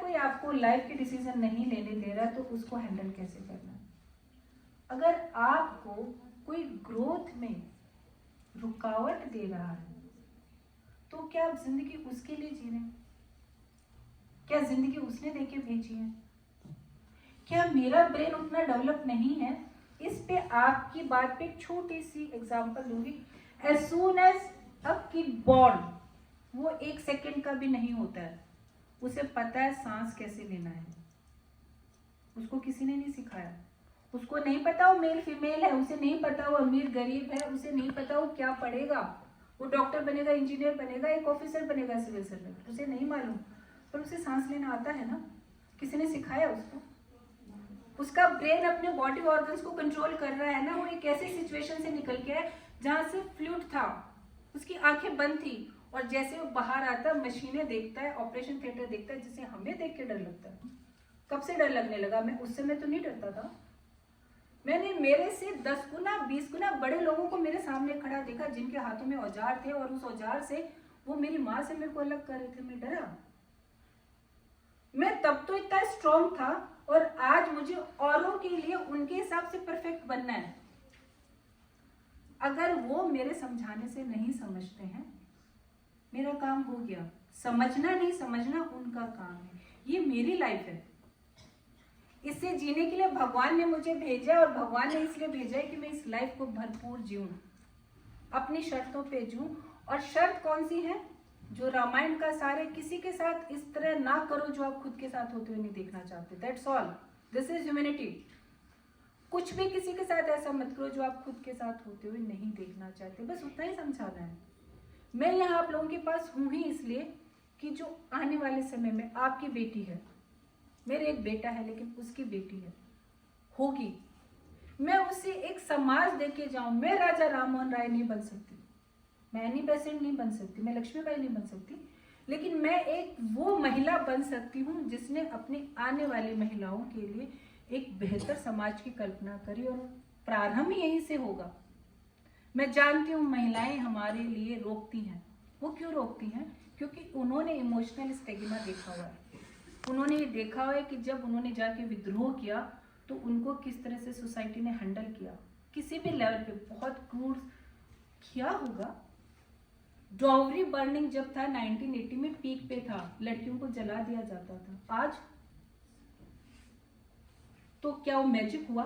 कोई आपको लाइफ के डिसीजन नहीं लेने दे रहा तो उसको हैंडल कैसे करना है। अगर आपको कोई ग्रोथ में रुकावट दे रहा है तो क्या आप जिंदगी उसके लिए जी रहे हैं? क्या जिंदगी उसने देके भेजी है? क्या मेरा ब्रेन उतना डेवलप नहीं है? इस पे आपकी बात पे एक छोटी सी एग्जांपल दूंगी। As soon as a kid born, वो 1 सेकेंड का भी नहीं होता है, उसे पता है सांस कैसे लेना है। उसको किसी ने नहीं सिखाया। उसको नहीं पता वो मेल फीमेल है, उसे नहीं पता वो अमीर गरीब है, उसे नहीं पता वो क्या पढ़ेगा, वो डॉक्टर बनेगा, इंजीनियर बनेगा, एक ऑफिसर बनेगा, सिविल सर्वेंट, उसे नहीं मालूम। पर उसे सांस लेना आता है ना, किसी ने सिखाया उसको। उसका ब्रेन अपने बॉडी ऑर्गन्स को कंट्रोल कर रहा है ना। वो एक ऐसी सिचुएशन से निकल के है जहां से फ्लूइड था, उसकी आंखें बंद थी, और जैसे वो बाहर आता मशीनें देखता है, ऑपरेशन थिएटर देखता है, जिसे हमें देख के डर लगता है। कब से डर लगने लगा? मैं उस समय तो नहीं डरता था। मैंने मेरे से 10 गुना 20 गुना बड़े लोगों को मेरे सामने खड़ा देखा, जिनके हाथों में औजार थे, और उस औजार से वो मेरी माँ से मेरे को अलग कर रहे थे। मैं डरा? मैं तब तो इतना स्ट्रॉन्ग था, और आज मुझे औरों के लिए उनके हिसाब से परफेक्ट बनना है। अगर वो मेरे समझाने से नहीं समझते हैं, मेरा काम हो गया। समझना नहीं समझना उनका काम है, ये मेरी लाइफ है। इसे जीने के लिए भगवान ने मुझे भेजा, और भगवान ने इसलिए भेजा है कि मैं इस लाइफ को भरपूर जीऊं, अपनी शर्तों पे जीऊं। और शर्त कौन सी है? जो रामायण का सारे, किसी के साथ इस तरह ना करो जो आप खुद के साथ होते हुए नहीं देखना चाहते। That's all, this is humanity. कुछ भी किसी के साथ ऐसा मत करो जो आप खुद के साथ होते हुए नहीं देखना चाहते। बस उतना ही समझाना है। मैं यहाँ आप लोगों के पास हूं ही इसलिए कि जो आने वाले समय में आपकी बेटी है, मेरे एक बेटा है लेकिन उसकी बेटी है, होगी, मैं उसे एक समाज देके जाऊं। मैं राजा राममोहन राय नहीं बन सकती, मैं एनी बेसेंट नहीं बन सकती, मैं लक्ष्मीबाई नहीं बन सकती, लेकिन मैं एक वो महिला बन सकती हूँ जिसने अपनी आने वाली महिलाओं के लिए एक बेहतर समाज की कल्पना करी, और प्रारंभ यहीं से होगा। मैं जानती हूँ महिलाएं हमारे लिए रोकती हैं। वो क्यों रोकती हैं? क्योंकि उन्होंने इमोशनल स्टेगिमा देखा हुआ है। उन्होंने ये देखा हुआ है कि जब उन्होंने जाके विद्रोह किया तो उनको किस तरह से सोसाइटी ने हैंडल किया, किसी भी लेवल पे बहुत क्रूर किया होगा। डॉवरी बर्निंग जब था 1980 में पीक पे था, लड़कियों को जला दिया जाता था। आज तो क्या वो मैजिक हुआ?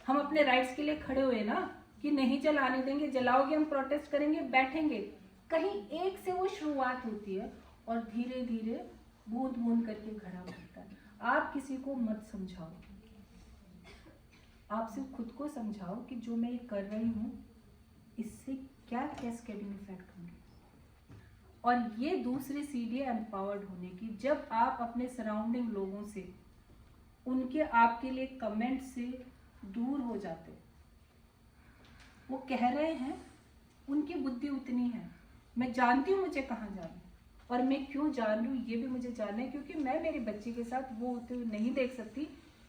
हम अपने राइट्स के लिए खड़े हुए ना, कि नहीं जलाने देंगे, जलाओगे हम प्रोटेस्ट करेंगे, बैठेंगे। कहीं एक से वो शुरुआत होती है, और धीरे धीरे बूंद बूंद करके घड़ा भरता है। आप किसी को मत समझाओ, आप सिर्फ खुद को समझाओ कि जो मैं ये कर रही हूँ इससे क्या कैस्केडिंग इफेक्ट होंगे। और ये दूसरी सीढ़ी एम्पावर्ड होने की, जब आप अपने सराउंडिंग लोगों से, उनके आपके लिए कमेंट से दूर हो जाते। वो कह रहे हैं, उनकी बुद्धि उतनी है, मैं जानती हूँ मुझे कहाँ जाना है, और मैं क्यों जान रही हूँ ये भी मुझे जानना है, क्योंकि मैं मेरे बच्चे के साथ वो होते हुए नहीं देख सकती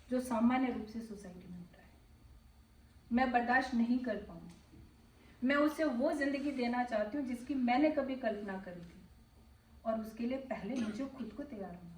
जो सामान्य रूप से सोसाइटी में होता है। मैं बर्दाश्त नहीं कर पाऊंगी। मैं उसे वो जिंदगी देना चाहती हूँ जिसकी मैंने कभी कल्पना करी थी, और उसके लिए पहले मुझे खुद को तैयार होना।